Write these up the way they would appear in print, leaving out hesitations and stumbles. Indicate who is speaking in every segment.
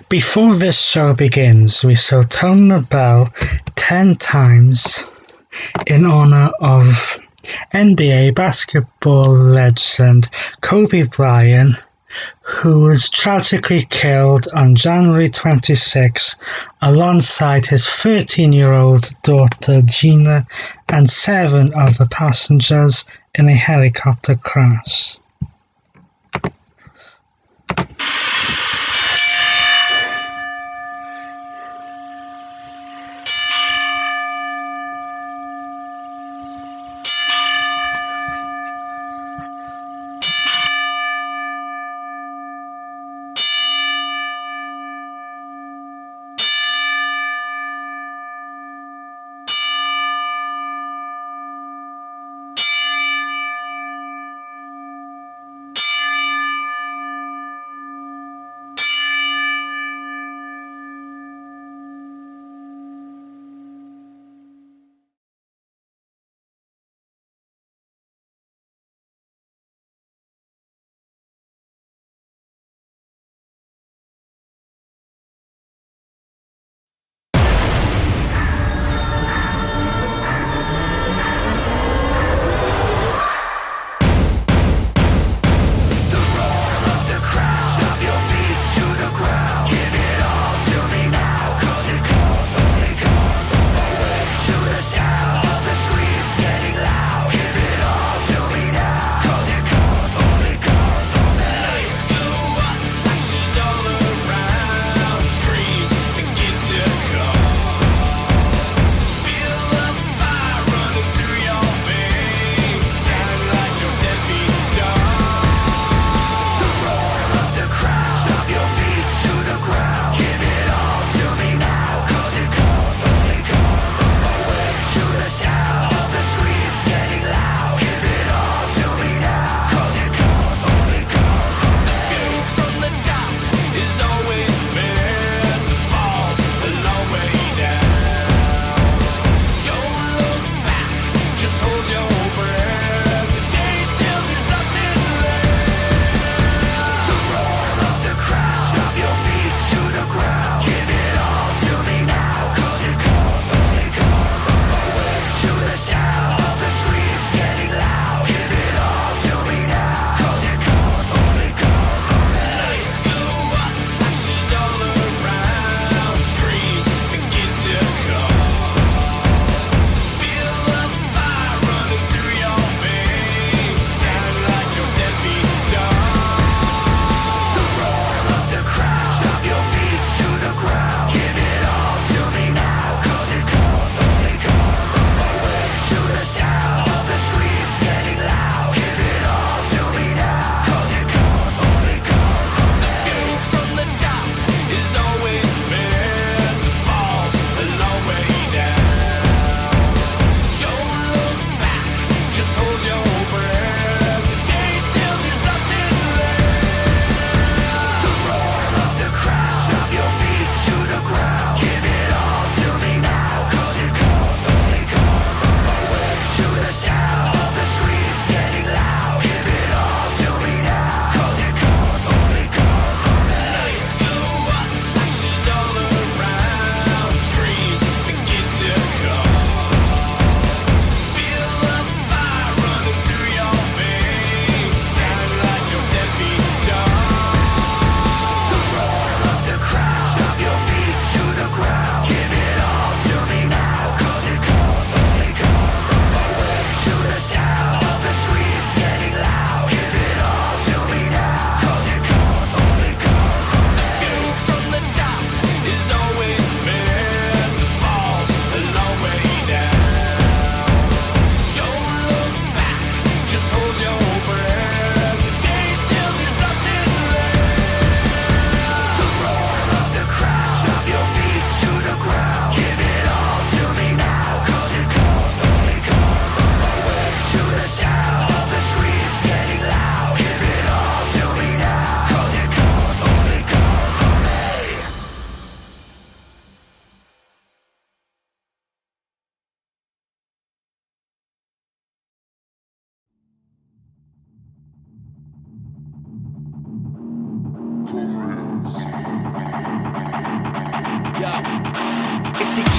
Speaker 1: Before this show begins, we shall tone the bell 10 times in honor of NBA basketball legend Kobe Bryant, who was tragically killed on January 26 alongside his 13-year-old daughter Gina and 7 other passengers in a helicopter crash.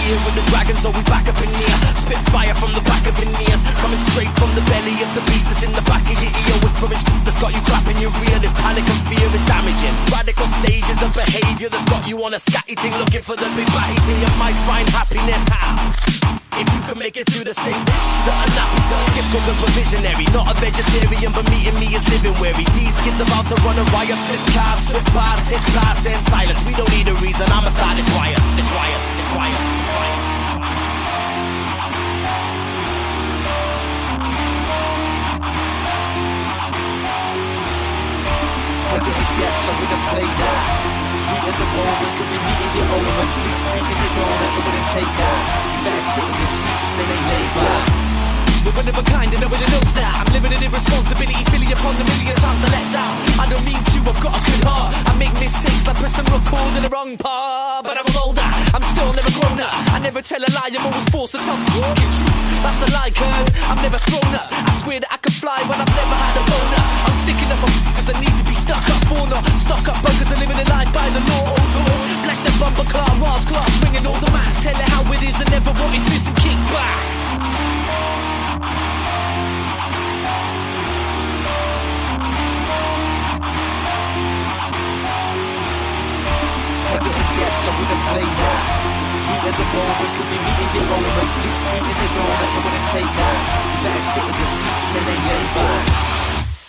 Speaker 2: year with the dragon, so we back up in here. Spit fire from the back of veneers, coming straight from the belly of the beast that's in the back of your ear. Whispering that's got you clapping your rear. This panic and fear is damaging. Radical stages of behavior that's got you on a scatty ting, looking for the big batty ting. You might find happiness. How? If you can make it through the same dish that a nappy does. Kids cookers were visionary, not a vegetarian, but meeting me is living wary. These kids about to run a riot, flip cars, strip bars, hit cars, then silence. We don't need a reason, I'ma start this riot, this riot, this riot, this riot.
Speaker 3: I didn't get, so we done play that. Heat at the moment, could be meeting your owners. 6 feet in the door, that's what it take that. You better sit in the seat, then they lay back.
Speaker 2: We're one of a kind and nobody knows that. I'm living in irresponsibility, feeling upon the million times I let down. I don't mean to, I've got a good heart. I make mistakes like pressing record in the wrong part. But I'm older, I'm still never grown up. I never tell a lie, I'm always forced to tell the fucking truth. That's a lie, cause I'm never thrown up. I swear that I can fly, but I've never had a boner. I'm sticking up for cause I need to be stuck up for not stuck up buggers and living a life by the law. Oh Lord, bless the bumper car, Ross class, ringing all the mans. Tell it how it is and never what is missing, kick back.
Speaker 3: I didn't get, so we done play that. Heat at the moment, could be meeting your owners. 6 feet in the door, that's what it take that. You better sit in the seat, then they lay back.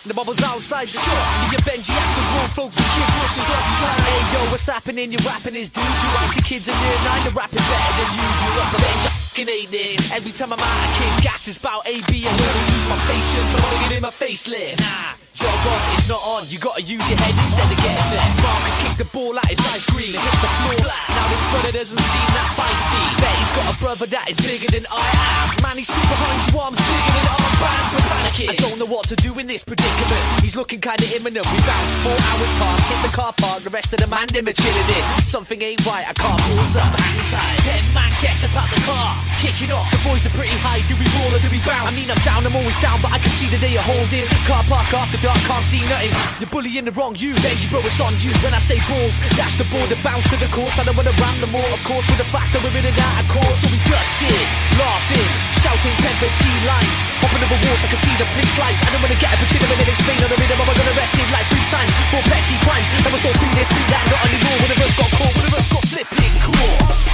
Speaker 2: The bubbles outside the shop. Me and Benji after road folks and skip rushes love inside. Hey yo, what's happening? Your rapping is doo doo. I see kids in year 9, they're rapping better than you do. Up the bench, I fucking hate this. Every time I'm out, I kick gas is about AB. I always lose my patience. I'm gonna get in my facelift. Nah, jog on, it's not on. You gotta use your head instead of getting there. Marcus kicked the ball at his ice cream and hit the floor. Now his brother doesn't seem that feisty. Bet he's got a brother that is bigger than I am. Man, he's stood behind you, arms bigger than armbands. We're panicking. I don't know what to do in this predicament. He's looking kinda imminent. We bounced 4 hours past, hit the car park. The rest of the man them are chilling in. Something ain't right, I can't pause up, hang tight. 10 man gets up out the car, kicking off. The boys are pretty high. Do we roll or do we bounce? I mean, I'm down, I'm always down, but I can see that they are holding. Car park after dark, can't see nothing. You're bullying the wrong you, Benji bro, it's on you. When I say balls, dash the border, bounce to the course. I don't wanna ram them all, of course, with the fact that we're in and out of course. So we dusted, laughing, shouting temper T lines. Hopping over walls, I can see the police lights. I don't wanna get up and chill and then explain on the rhythm. I'm gonna arrest him like 3 times for petty crimes. And we're so through this, through that, not anymore. One of us got caught, one of us got flipping caught.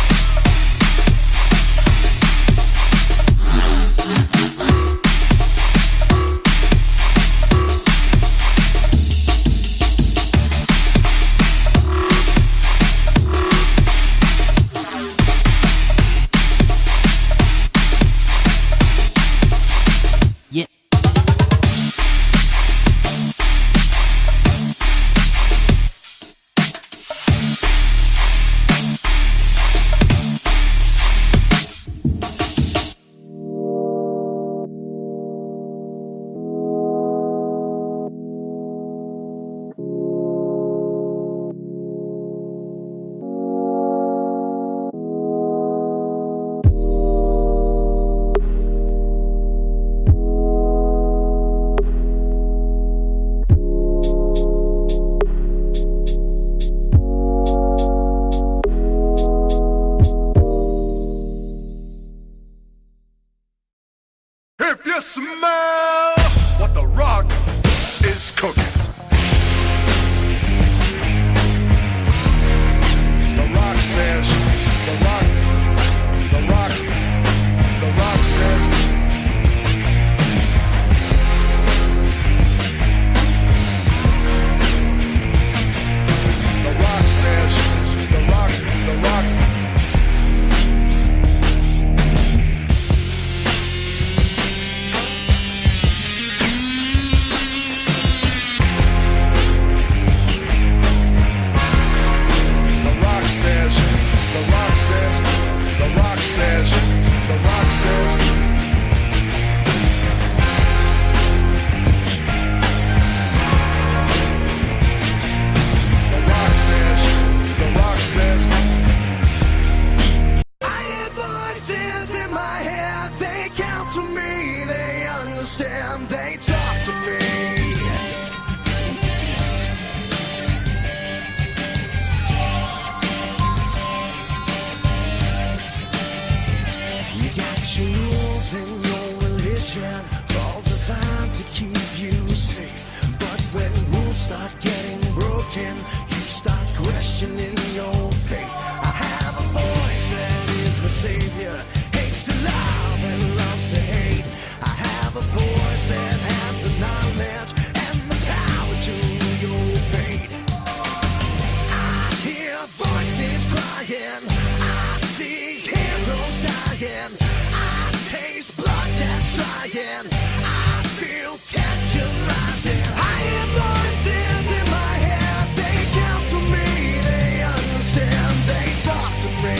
Speaker 2: again. I feel tension rising. I hear voices in my head. They counsel me, they understand. They talk to me.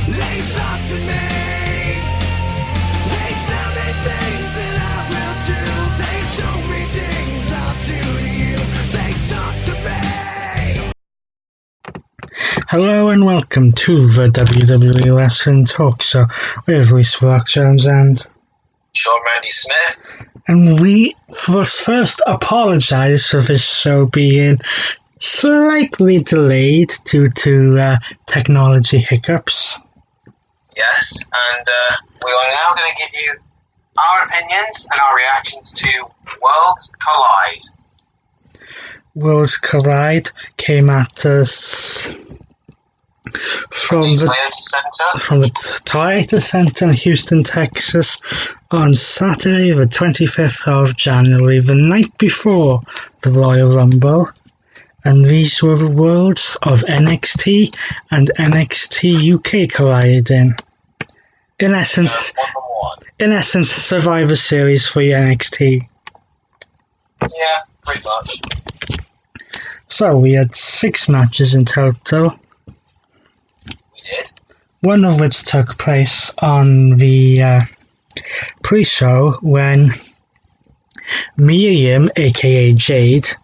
Speaker 2: They talk to me. They tell me things that I will do. They show me things I'll do to you. They talk to me.
Speaker 1: Hello and welcome to the WWE Wrestling Talk Show with Reese Rock Jones and
Speaker 4: Sean Randy Smith.
Speaker 1: And we first apologise for this show being slightly delayed due to technology hiccups.
Speaker 4: Yes, and we are now going to give you our opinions and our reactions to Worlds Collide.
Speaker 1: Worlds Collide came at us from the Toyota Center in Houston, Texas on Saturday the 25th of January, the night before the Royal Rumble. And these were the worlds of NXT and NXT UK colliding. In essence, Survivor Series for NXT.
Speaker 4: Yeah, pretty much.
Speaker 1: So we had 6 matches in total.
Speaker 4: We did.
Speaker 1: One of which took place on the pre-show when Mia Yim, aka Jade,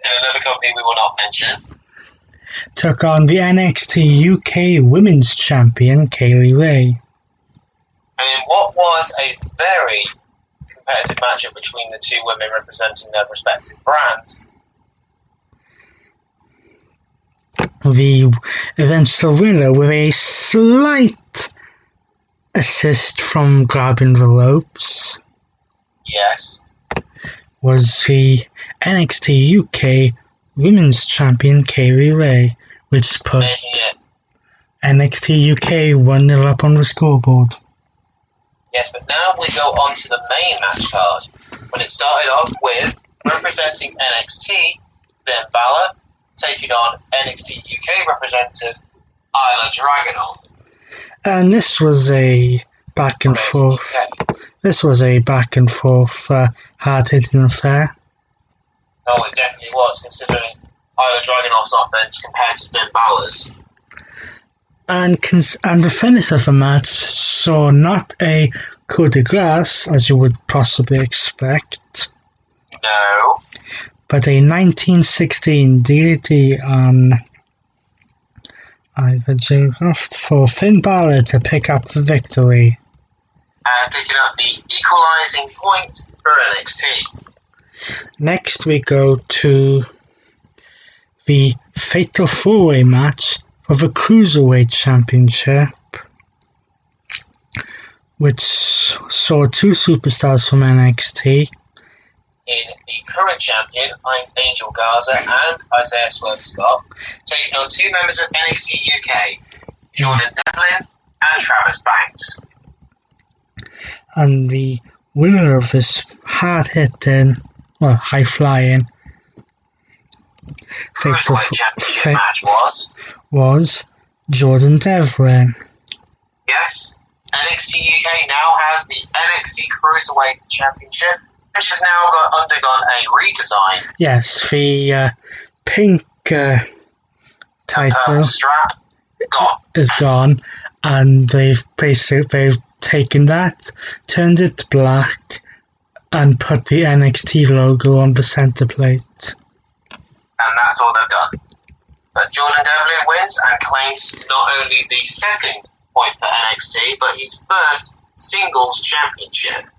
Speaker 4: Another company we will not mention,
Speaker 1: took on the NXT UK Women's Champion, Kaylee Ray.
Speaker 4: And in what was a very competitive matchup between the two women representing their respective brands,
Speaker 1: The eventual winner with a slight assist from grabbing the ropes
Speaker 4: yes,
Speaker 1: was the NXT UK Women's Champion Kaylee Ray, which put
Speaker 4: making it.
Speaker 1: NXT UK 1-0 up on the scoreboard.
Speaker 4: Yes, but now we go on to the main match card, when it started off with representing NXT, Ben Balor, taking on NXT UK representative Isla Dragunov.
Speaker 1: And this was a back and forth. This was a back and forth, hard-hitting affair.
Speaker 4: Oh, it definitely was, considering Isla Dragunov's offense compared to Ben Balor's.
Speaker 1: And the finish of the match saw not a coup de grace, as you would possibly expect,
Speaker 4: No.
Speaker 1: but a 1916 DDT on Ivor Dragunov for Finn Balor to pick up the victory.
Speaker 4: And picking up the equalising point for NXT.
Speaker 1: Next we go to the Fatal 4-Way match for the Cruiserweight Championship, which saw 2 superstars from NXT.
Speaker 4: In the current champion, Angel Garza and Isaiah Swerve Scott, taking on 2 members of NXT UK, Jordan Devlin and Travis Banks.
Speaker 1: And the winner of this hard-hitting, high-flying
Speaker 4: Cruiserweight Championship match
Speaker 1: was Jordan Devlin.
Speaker 4: Yes, NXT UK now has the NXT Cruiserweight Championship, which has now undergone a redesign.
Speaker 1: Yes, the pink title
Speaker 4: strap
Speaker 1: is gone, and they've taken that, turned it to black, and put the NXT logo on the center plate.
Speaker 4: And that's all they've done. But Jordan Devlin wins and claims not only the second point for NXT, but his first singles championship.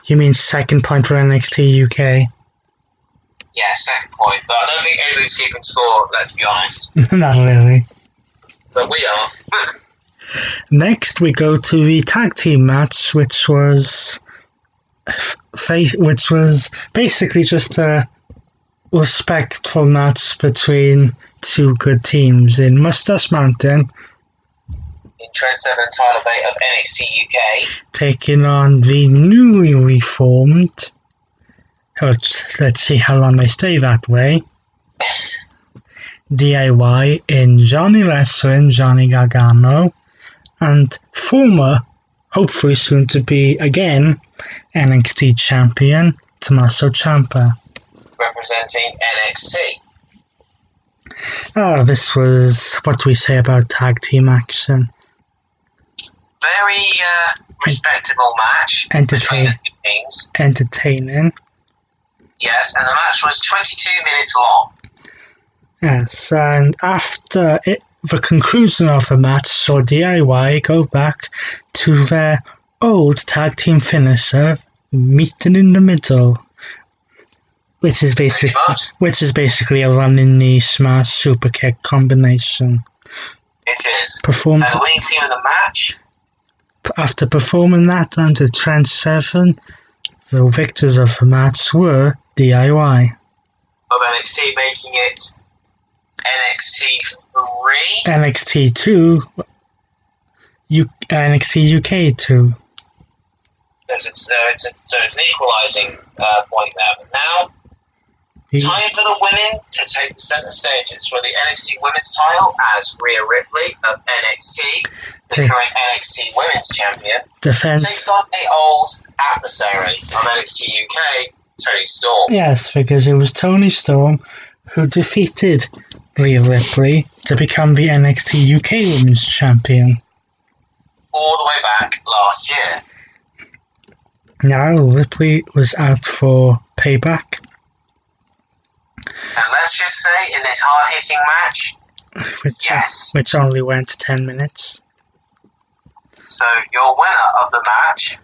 Speaker 1: You mean second point for NXT UK?
Speaker 4: Yeah, second point. But I don't think anybody's keeping score, let's be honest.
Speaker 1: Not really.
Speaker 4: But we are.
Speaker 1: Next, we go to the tag team match, which was basically just a respectful match between 2 good teams in Mustache Mountain.
Speaker 4: In Trent Seven and Tyler Bate of NXT UK.
Speaker 1: Taking on the newly reformed. Let's see how long they stay that way. DIY in Johnny Lesser and Johnny Gargano, and former hopefully soon to be again NXT champion, Tommaso Ciampa.
Speaker 4: Representing NXT.
Speaker 1: This was, what do we say about tag team action?
Speaker 4: Very respectable match between the two teams.
Speaker 1: Entertaining.
Speaker 4: Yes, and the match was 22 minutes long.
Speaker 1: Yes, and after the conclusion of the match saw DIY go back to their old tag team finisher, meeting in the middle, which is basically a running knee smash super kick combination.
Speaker 4: It is. And the winning team of the match.
Speaker 1: After performing that under Trent 7, the victors of the match were DIY.
Speaker 4: Of NXT, making it NXT 3.
Speaker 1: NXT 2. NXT UK 2.
Speaker 4: So it's an equalising point there. But now, time for the women to take the centre stage. It's for the NXT Women's title as Rhea Ripley of NXT, the current NXT Women's Champion, takes on the old adversary of NXT UK, Toni Storm.
Speaker 1: Yes, because it was Toni Storm who defeated Rhea Ripley to become the NXT UK Women's Champion.
Speaker 4: All the way back last year.
Speaker 1: Now Ripley was out for payback.
Speaker 4: And let's just say, in this hard-hitting match,
Speaker 1: which only went 10 minutes.
Speaker 4: So your winner of the match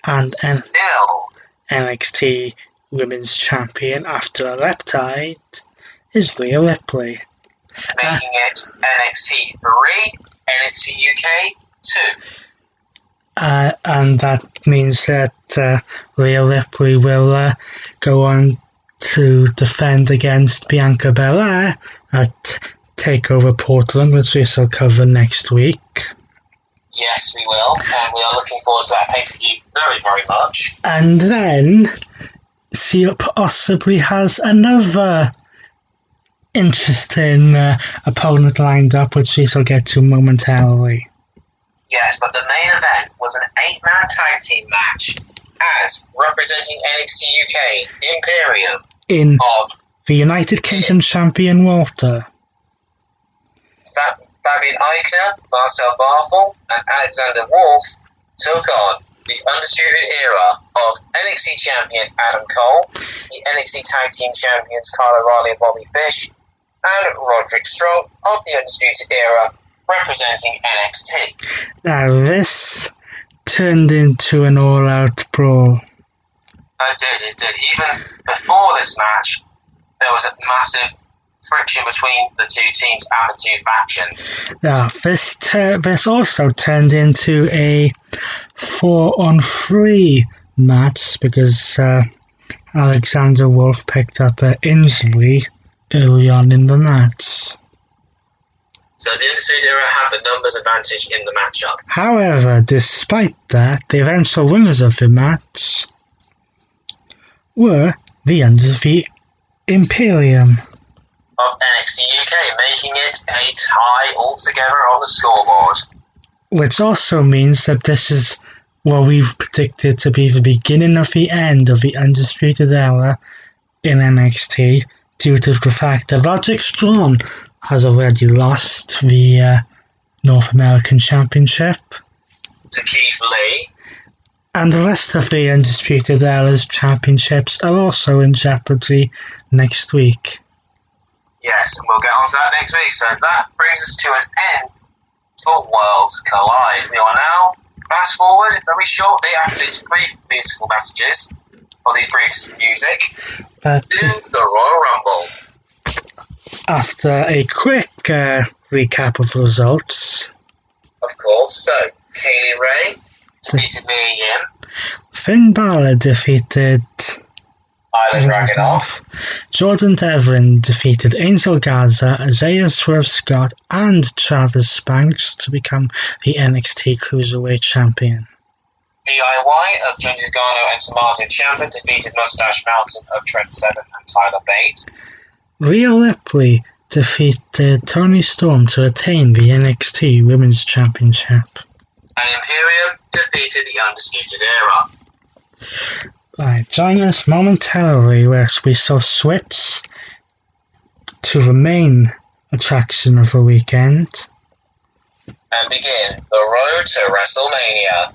Speaker 4: and still
Speaker 1: NXT Women's Champion after a Reptide is Rhea Ripley.
Speaker 4: Making it NXT 3, NXT UK 2.
Speaker 1: And that means that Rhea Ripley will go on to defend against Bianca Belair at TakeOver Portland, which we shall cover next week.
Speaker 4: Yes, we will, and we are looking forward to that pay-per-view very, very much.
Speaker 1: And then she possibly has another interesting opponent lined up, which we shall get to momentarily.
Speaker 4: Yes, but the main event was an 8-man tag team match as representing NXT UK Imperium of
Speaker 1: the United Kingdom champion Walter.
Speaker 4: Fabian Eichner, Marcel Barthel, and Alexander Wolf took on the Undisputed Era of NXT champion Adam Cole, the NXT Tag Team champions Kyle O'Reilly and Bobby Fish, and Roderick Strong of the Undisputed Era representing NXT.
Speaker 1: Now this turned into an all-out brawl.
Speaker 4: It did. Even before this match, there was a massive friction between the two teams and the two factions.
Speaker 1: Now, this also turned into a 4-on-3 match because Alexander Wolf picked up an injury early on in the match.
Speaker 4: So the Undisputed Era had the numbers advantage in the matchup.
Speaker 1: However, despite that, the eventual winners of the match were the Imperium
Speaker 4: of NXT UK, making it a tie altogether on the scoreboard.
Speaker 1: Which also means that this is what we've predicted to be the beginning of the end of the Undisputed Era in NXT, due to the fact that Roderick Strong has already lost the North American Championship
Speaker 4: to Keith Lee.
Speaker 1: And the rest of the Undisputed Era's championships are also in jeopardy next week.
Speaker 4: Yes, and we'll get on to that next week. So that brings us to an end for Worlds Collide. We are now fast forward very shortly after these brief musical messages, or these brief music, to the Royal Rumble.
Speaker 1: After a quick recap of the results.
Speaker 4: Of course, so Kaylee Ray defeated Mia Yim.
Speaker 1: Finn Balor defeated
Speaker 4: Isla Dragunov.
Speaker 1: Jordan Devlin defeated Angel Garza, Isaiah Swerve Scott, and Travis Spanks to become the NXT Cruiserweight Champion.
Speaker 4: DIY of Johnny Gargano and Tommaso Ciampa defeated Mustache Mountain of Trent Seven and Tyler Bate.
Speaker 1: Rhea Ripley defeated Toni Storm to retain the NXT Women's Championship.
Speaker 4: And Imperium defeated the Undisputed Era.
Speaker 1: Right, join us momentarily as we shall switch to the main attraction of the weekend.
Speaker 4: And begin the road to WrestleMania.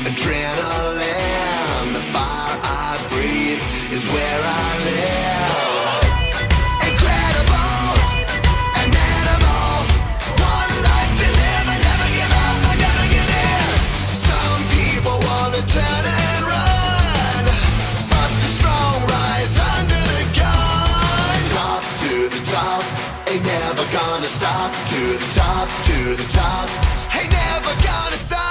Speaker 5: Adrenaline, the fire I breathe is where I live. Incredible, inimitable, one life to live and never give up and never give in. Some people wanna turn and run, but the strong rise under the gun. Top to the top, ain't never gonna stop. To the top, to the top, ain't never gonna stop.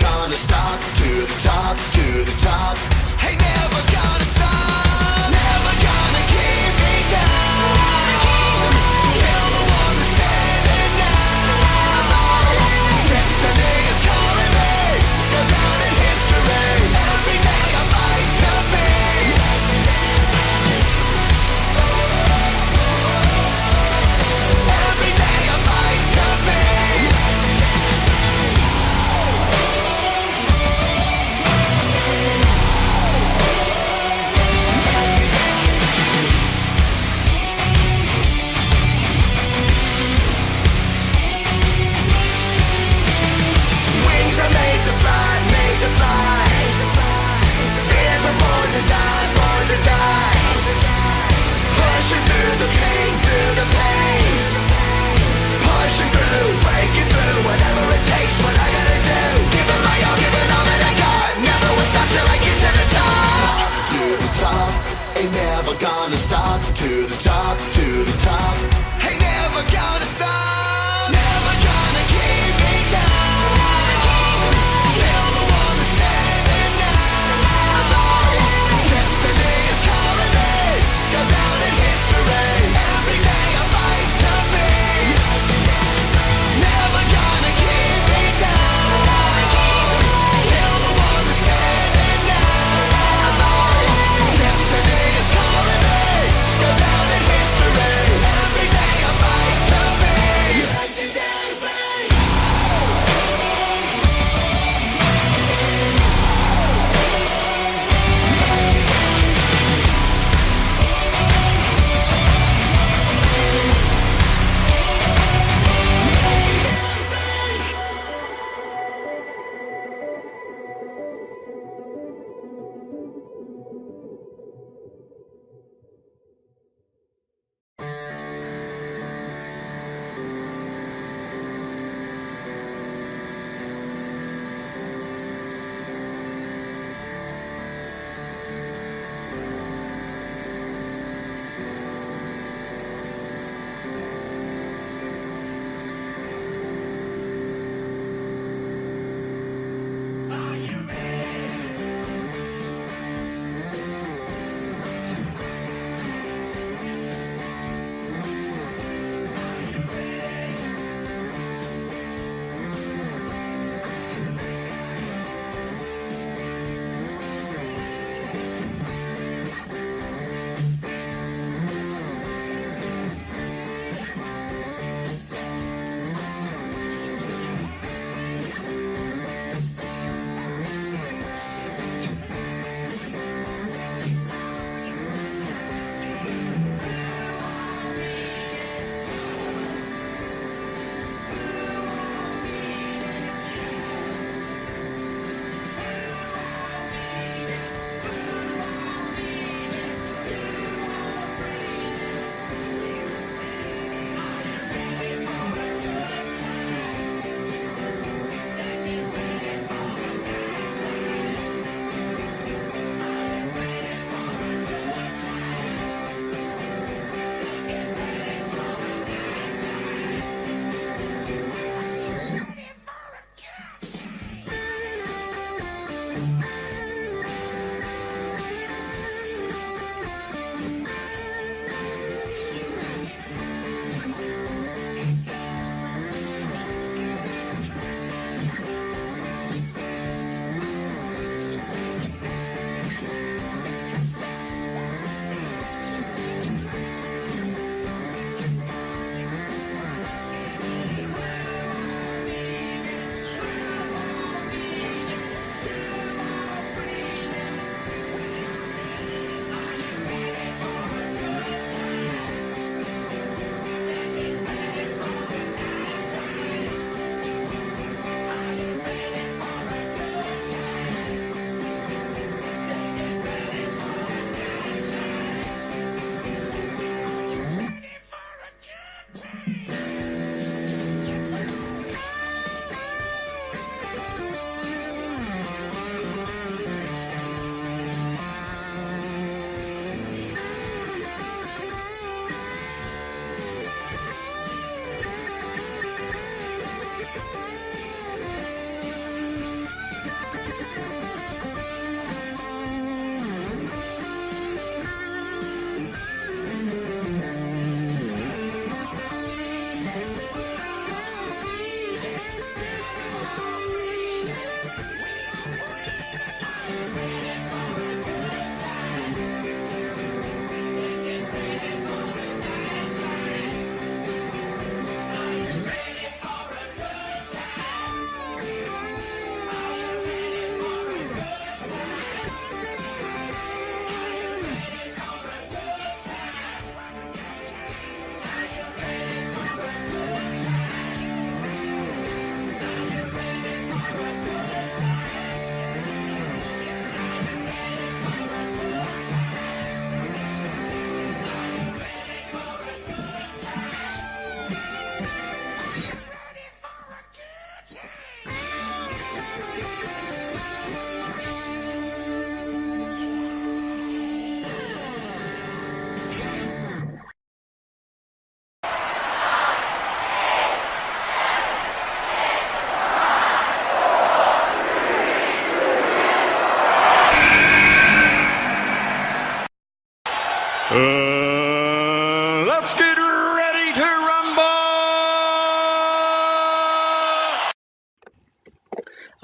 Speaker 5: Gonna stop. To the top, to the top, ain't never gonna stop. Never gonna keep me down. Still the one that's standing now. Destiny is calling me, go down in history. Every day I fight to be. Every day I fight to be. Gonna stop. To the top, to the top, ain't never gonna stop. Never gonna keep me down. Still the one that's standing now. Destiny is calling me, go down in history. Every day I fight to be. Never gonna keep me down. Still the one that's standing now. Destiny is calling me, go down in history. Every day I fight to be.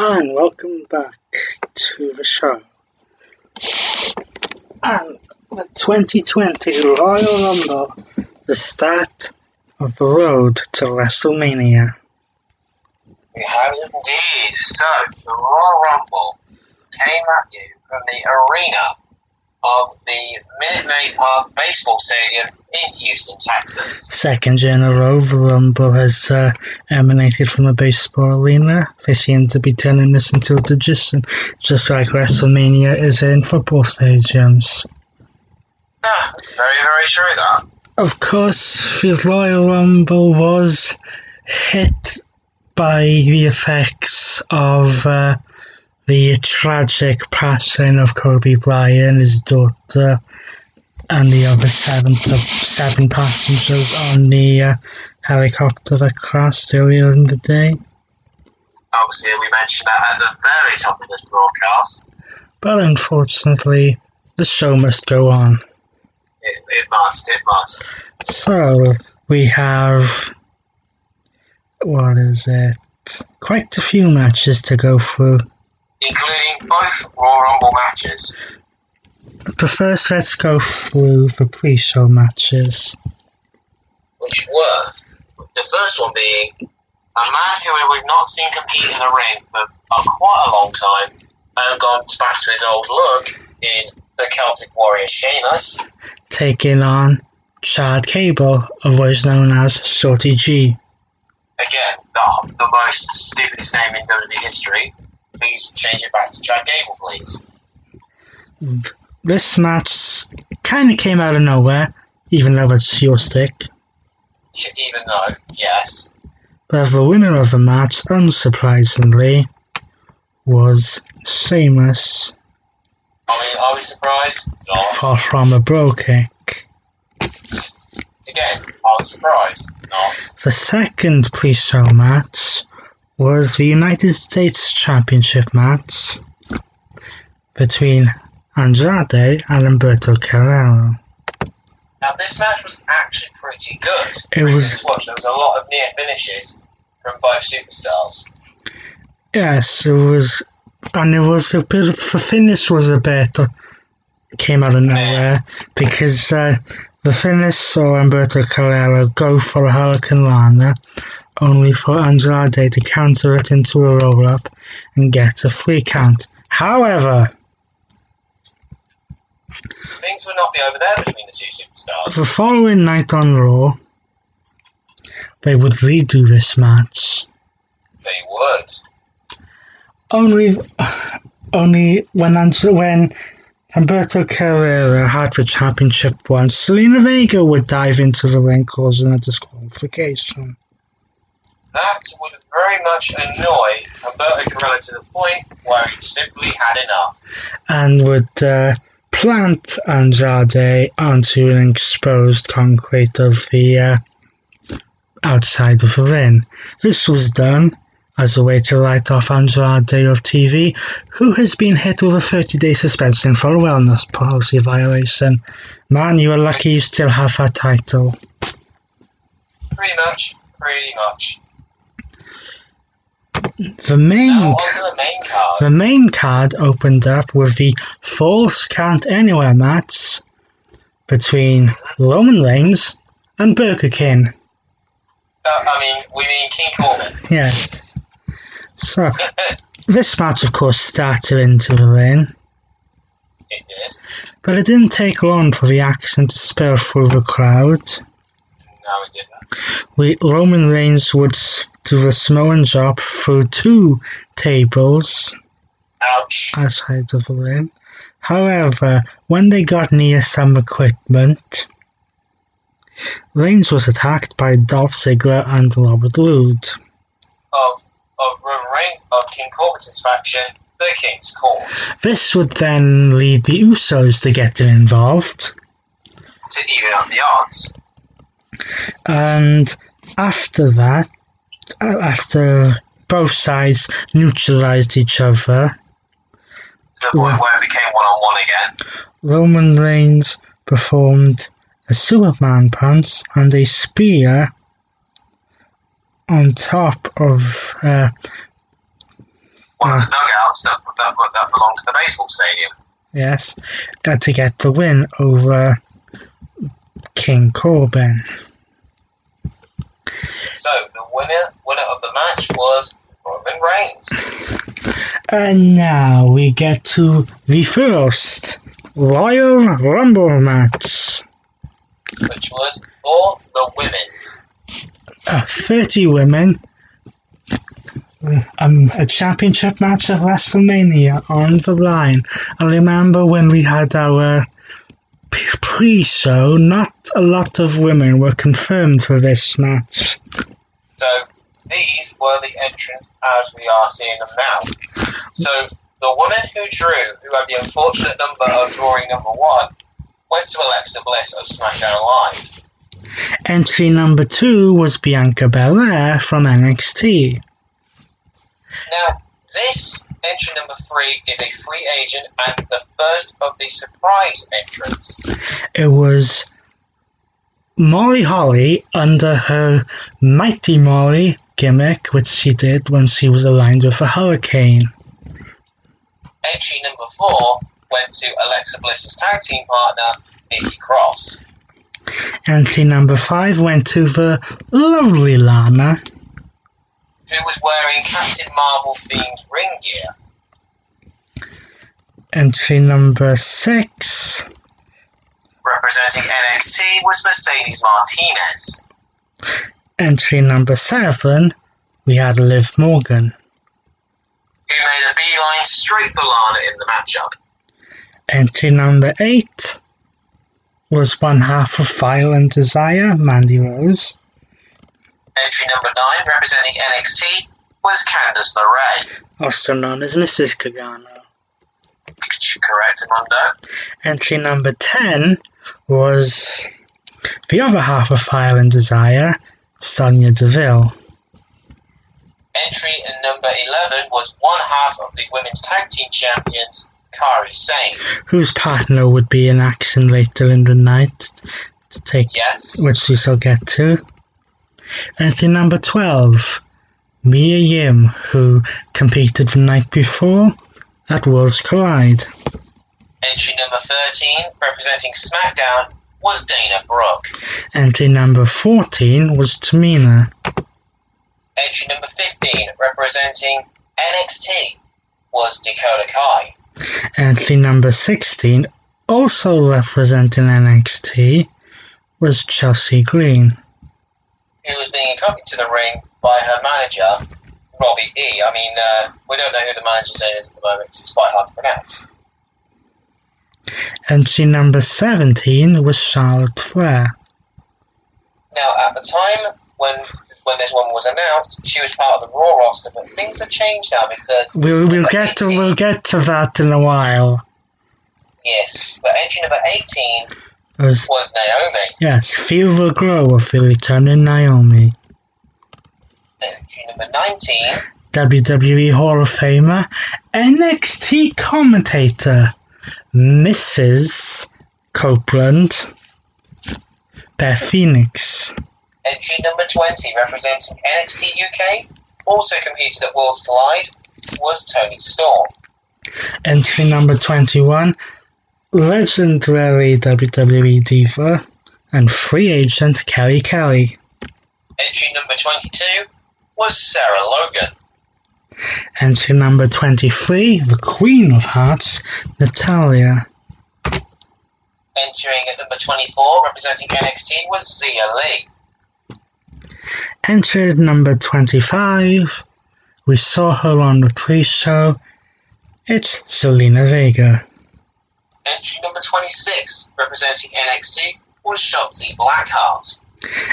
Speaker 1: And welcome back to the show. And the 2020 Royal Rumble, the start of the road to WrestleMania.
Speaker 4: We have indeed. So, the Royal Rumble came at you from the arena of the Minute Maid Park Baseball Stadium in Houston, Texas.
Speaker 1: Second year in a row, the Rumble has emanated from a baseball arena. They seem to be turning this into a tradition, just like WrestleMania is in football stadiums.
Speaker 4: Yeah, very, very true that.
Speaker 1: Of course, the Royal Rumble was hit by the effects of the tragic passing of Kobe Bryant, his daughter, and the other seven passengers on the helicopter that crashed earlier in the day.
Speaker 4: Obviously, we mentioned that at the very top of this broadcast.
Speaker 1: But unfortunately, the show must go on.
Speaker 4: It must.
Speaker 1: So, we have, quite a few matches to go through.
Speaker 4: Including both Royal Rumble matches.
Speaker 1: But first, let's go through the pre-show matches.
Speaker 4: Which were, the first one being a man who we've not seen compete in the ring for quite a long time, and gone back to his old look in the Celtic Warrior Sheamus.
Speaker 1: Taking on Chad Gable, otherwise known as Shorty G.
Speaker 4: Again, the most stupidest name in WWE history. Please change it back to Chad Gable, please.
Speaker 1: This match kind of came out of nowhere, even though it's your stick.
Speaker 4: Even though, yes.
Speaker 1: But the winner of the match, unsurprisingly, was Sheamus.
Speaker 4: Are we surprised? Not.
Speaker 1: From a bro kick.
Speaker 4: Again, are we surprised? Not.
Speaker 1: The second pre-show match was the United States Championship match between Andrade and Humberto Carrero.
Speaker 4: Now, this match was actually pretty good.
Speaker 1: It was.
Speaker 4: To watch. There was a lot of near finishes from both superstars.
Speaker 1: Yes, it was, and it was a bit. The finish was a bit came out of nowhere because the finish saw Humberto Carrero go for a Hurricane Rana, only for Andrade to counter it into a roll-up and get a 3 count. However,
Speaker 4: things would not be over there between the two superstars.
Speaker 1: The following night on Raw, they would redo this match.
Speaker 4: They would.
Speaker 1: Only when Humberto Carrero had the championship once, Selena Vega would dive into the ring, causing a disqualification.
Speaker 4: That would very much annoy Humberto Carrero to the point where he simply had enough.
Speaker 1: And would plant Andrade onto an exposed concrete of the outside of the ring. This was done as a way to write off Andrade of TV, who has been hit with a 30-day suspension for a wellness policy violation. Man, you are lucky you still have that title.
Speaker 4: Pretty much.
Speaker 1: The main card opened up with the Falls Count Anywhere match between Roman Reigns and Burger King.
Speaker 4: We mean King Corbin.
Speaker 1: Yes. So, this match, of course, started into the ring.
Speaker 4: It did.
Speaker 1: But it didn't take long for the action to spill through the crowd.
Speaker 4: No, it didn't.
Speaker 1: Roman Reigns would do the Samoan drop through 2 tables.
Speaker 4: Ouch.
Speaker 1: Outside of the ring. However, when they got near some equipment, Reigns was attacked by Dolph Ziggler and Robert Roode.
Speaker 4: Of Roman Reigns, of King Corbin's faction, the King's Court.
Speaker 1: This would then lead the Usos to get involved.
Speaker 4: To even up the odds.
Speaker 1: And after that, after both sides neutralized each other,
Speaker 4: to the point where it became one-on-one again,
Speaker 1: Roman Reigns performed a Superman punch and a spear on top of
Speaker 4: One of the dugouts that belonged to the baseball stadium.
Speaker 1: Yes, to get the win over King Corbin.
Speaker 4: So the winner of the match was Roman Reigns.
Speaker 1: And now we get to the first Royal Rumble match.
Speaker 4: Which was for the women.
Speaker 1: 30 women. A championship match at WrestleMania on the line. I remember when we had our pre-show, not a lot of women were confirmed for this match.
Speaker 4: So these were the entrants as we are seeing them now. So the woman who had the unfortunate number of drawing number 1, went to Alexa Bliss of SmackDown Live.
Speaker 1: Entry number 2 was Bianca Belair from NXT.
Speaker 4: Now, this entry number 3 is a free agent and the first of the surprise entrants.
Speaker 1: It was Molly Holly under her Mighty Molly gimmick, which she did when she was aligned with a hurricane.
Speaker 4: Entry number 4 went to Alexa Bliss's tag team partner, Nikki Cross.
Speaker 1: Entry number 5 went to the lovely Lana,
Speaker 4: who was wearing Captain Marvel themed ring gear.
Speaker 1: Entry number 6,
Speaker 4: representing NXT, was Mercedes Martinez.
Speaker 1: Entry number 7, we had Liv Morgan,
Speaker 4: who made a beeline straight for Lana in the matchup.
Speaker 1: Entry number 8 was one half of Fire and Desire, Mandy Rose.
Speaker 4: Entry number 9, representing NXT, was Candice LeRae,
Speaker 1: also known as Mrs. Gargano.
Speaker 4: Correct, Mundo.
Speaker 1: Entry number 10 was the other half of Fire and Desire, Sonya Deville.
Speaker 4: Entry number 11 was one half of the women's tag team champions, Kairi Sane,
Speaker 1: whose partner would be in action later in the night, to take, which we shall get to. Entry number 12, Mia Yim, who competed the night before at Worlds Collide.
Speaker 4: Entry number 13, representing SmackDown, was Dana Brooke.
Speaker 1: Entry number 14 was Tamina.
Speaker 4: Entry number 15, representing NXT, was Dakota Kai.
Speaker 1: Entry number 16, also representing NXT, was Chelsea Green,
Speaker 4: who was being accompanied to the ring by her manager, Robbie E. I mean, we don't know who the manager's name is at the moment because it's quite hard to pronounce.
Speaker 1: Entry number 17 was Charlotte Flair.
Speaker 4: Now, at the time when this woman was announced, she was part of the Raw roster, but things have changed now because
Speaker 1: we'll get to that in a while.
Speaker 4: Yes, but entry number 18 was Naomi.
Speaker 1: Yes, feel the glow of the returning Naomi.
Speaker 4: Entry number 19,
Speaker 1: WWE Hall of Famer, NXT commentator, Mrs. Copeland, Beth Phoenix.
Speaker 4: Entry number 20, representing NXT UK, also competed at Worlds Collide, was Toni Storm.
Speaker 1: Entry number 21, legendary WWE diva and free agent Kelly Kelly.
Speaker 4: Entry number 22 was Sarah Logan.
Speaker 1: Entry number 23, the Queen of Hearts, Natalya.
Speaker 4: Entering at number 24, representing NXT, was Xia Li.
Speaker 1: Entered number 25, we saw her on the pre-show, it's Zelina Vega.
Speaker 4: Entry number 26, representing NXT, was Shotzi Blackheart.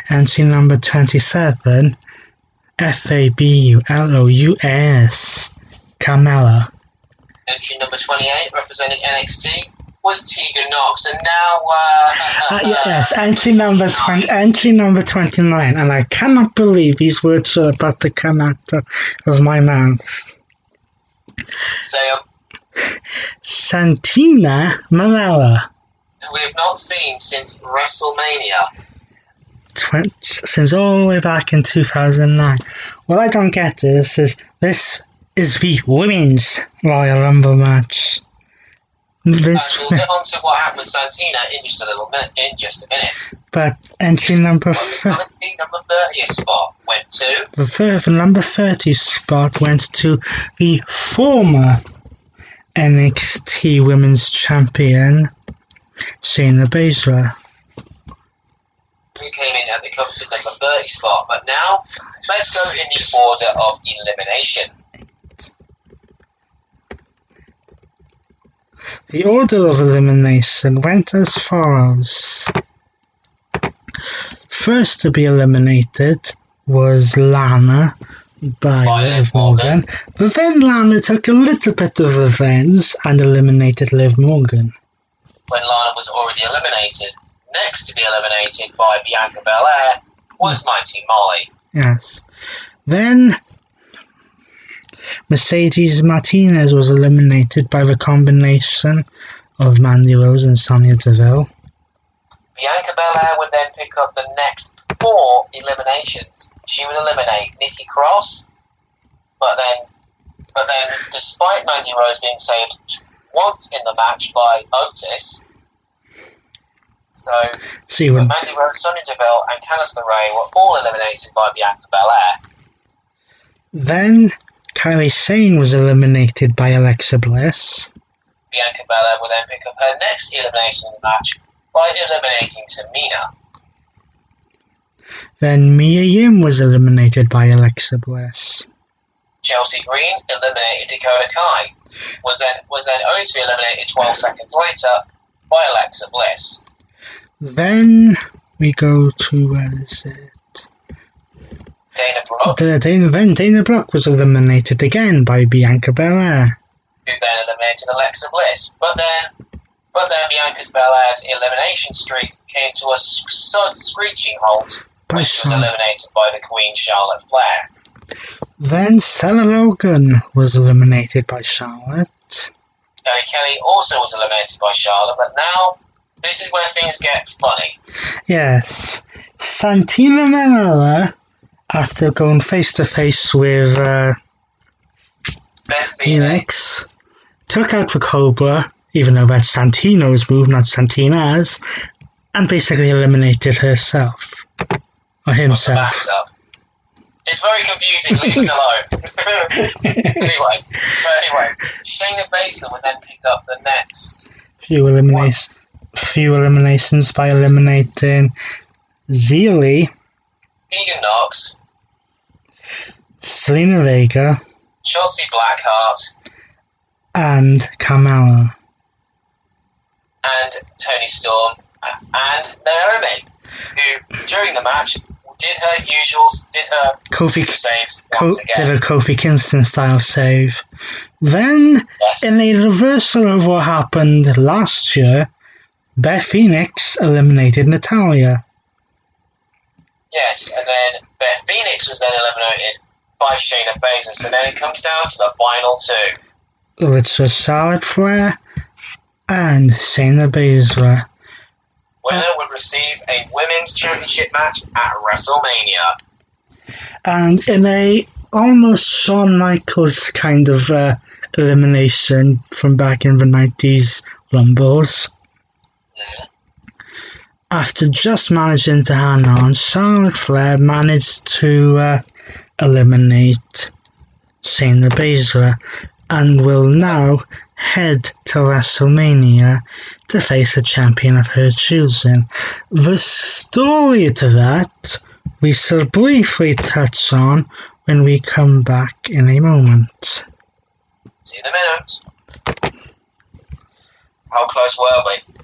Speaker 1: Entry number 27, FABULOUS, Carmella.
Speaker 4: Entry number 28, representing NXT, was Tegan Knox, and now
Speaker 1: yes, entry number 29, and I cannot believe these words are about to come out of my mouth.
Speaker 4: Say
Speaker 1: Santina Marella.
Speaker 4: We have not seen since WrestleMania.
Speaker 1: Since all the way back in 2009. What I don't get is this is the Women's Royal Rumble match. This,
Speaker 4: We'll get on to what happened with Santina in just a minute.
Speaker 1: but entry number
Speaker 4: The number 30th spot went to
Speaker 1: the number 30 spot went to the former NXT Women's Champion, Shayna Baszler.
Speaker 4: who came in at the coveted number 30 spot. But now, let's go in the order of elimination.
Speaker 1: The order of elimination went as follows. First to be eliminated was Lana by Liv Morgan, but then Lana took a little bit of revenge and eliminated Liv Morgan.
Speaker 4: When Lana was already eliminated, next to be eliminated by Bianca Belair was Mighty Molly.
Speaker 1: Yes. Then Mercedes Martinez was eliminated by the combination of Mandy Rose and Sonya Deville.
Speaker 4: Bianca Belair would then pick up the next 4 eliminations. She would eliminate Nikki Cross, but then despite Mandy Rose being saved once in the match by Otis, Mandy Rose, Sonya Deville and Candice LeRae were all eliminated by Bianca Belair.
Speaker 1: Then Kairi Sane was eliminated by Alexa Bliss.
Speaker 4: Bianca Belair would then pick up her next elimination in the match by eliminating Tamina.
Speaker 1: Then Mia Yim was eliminated by Alexa Bliss.
Speaker 4: Chelsea Green eliminated Dakota Kai, was then only to be eliminated 12 seconds later by Alexa Bliss.
Speaker 1: Then we go to, where is it?
Speaker 4: Dana Brooke,
Speaker 1: Then Dana Brooke was eliminated again by Bianca Belair.
Speaker 4: who then eliminated Alexa Bliss. But then Bianca Belair's elimination streak came to a screeching halt when she was eliminated by the Queen Charlotte Flair.
Speaker 1: Then Sarah Logan was eliminated by Charlotte.
Speaker 4: Kelly Kelly also was eliminated by Charlotte, but now this is where things get funny.
Speaker 1: Yes, Santina Marella, after going face to face with
Speaker 4: Beth
Speaker 1: Phoenix, took out the Cobra, even though that's Santino's move, not Santina's, and basically eliminated herself. Or himself.
Speaker 4: It's very confusing, leave us alone. anyway, Shayna Baszler would then pick up the next
Speaker 1: few eliminations by eliminating Zealy,
Speaker 4: Tegan Knox,
Speaker 1: Selena Vega,
Speaker 4: Shotzi Blackheart,
Speaker 1: and Carmella.
Speaker 4: And Toni Storm and Naomi, who during the match did her saves once again.
Speaker 1: Did a Kofi Kingston style save. Then, in a reversal of what happened last year, Beth Phoenix eliminated Natalya.
Speaker 4: Yes, and then Beth Phoenix was then eliminated by Shayna Baszler, so then it comes down to the final 2.
Speaker 1: Which was Charlotte Flair and Shayna Baszler.
Speaker 4: Winner would receive a women's championship match at WrestleMania.
Speaker 1: And in a almost Shawn Michaels kind of elimination from back in the 90s Rumbles, after just managing to hang on, Charlotte Flair managed to eliminate Shayna Baszler and will now head to WrestleMania to face a champion of her choosing. The story to that we shall briefly touch on when we come back in a moment.
Speaker 4: See you in a minute. How close were we?